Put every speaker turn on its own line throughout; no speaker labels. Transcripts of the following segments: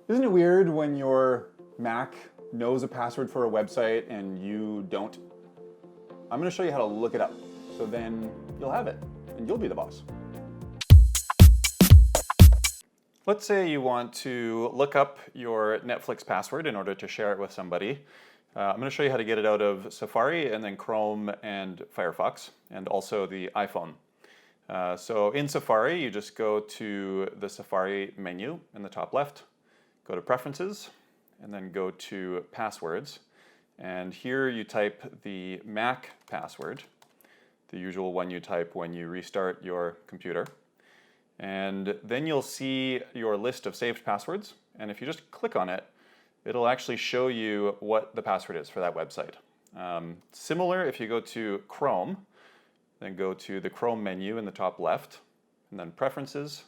Isn't it weird when your Mac knows a password for a website and you don't? I'm going to show you how to look it up, so then you'll have it and you'll be the boss. Let's say you want to look up your Netflix password in order to share it with somebody. I'm going to show you how to get it out of Safari and then Chrome and Firefox and also the iPhone. So in Safari, you just go to the Safari menu in the top left, go to Preferences, and then go to Passwords. And here you type the Mac password, the usual one you type when you restart your computer. And then you'll see your list of saved passwords. And if you just click on it, it'll actually show you what the password is for that website. Similar, if you go to Chrome, then go to the Chrome menu in the top left, and then Preferences.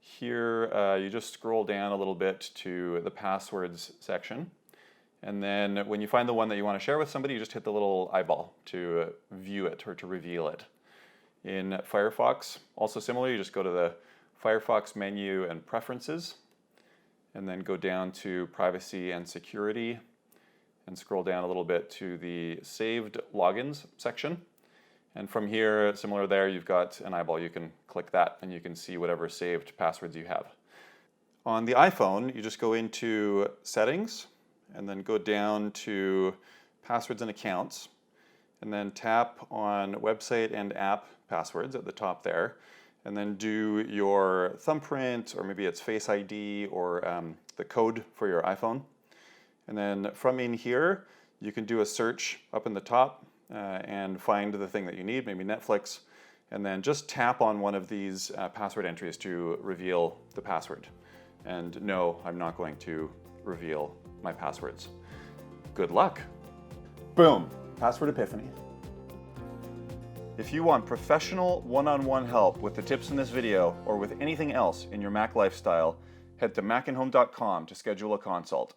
Here, you just scroll down a little bit to the Passwords section. And then when you find the one that you want to share with somebody, you just hit the little eyeball to view it or to reveal it. In Firefox, also similar, you just go to the Firefox menu and Preferences, and then go down to Privacy and Security, and scroll down a little bit to the Saved Logins section. And from here, similar there, you've got an eyeball. You can click that, and you can see whatever saved passwords you have. On the iPhone, you just go into Settings, and then go down to Passwords and Accounts, and then tap on Website and App Passwords at the top there, and then do your thumbprint, or maybe it's Face ID, or the code for your iPhone. And then from in here, you can do a search up in the top and find the thing that you need, maybe Netflix, and then just tap on one of these password entries to reveal the password. And no, I'm not going to reveal my passwords. Good luck. Boom, password epiphany. If you want professional one-on-one help with the tips in this video or with anything else in your Mac lifestyle, head to Macinhome.com to schedule a consult.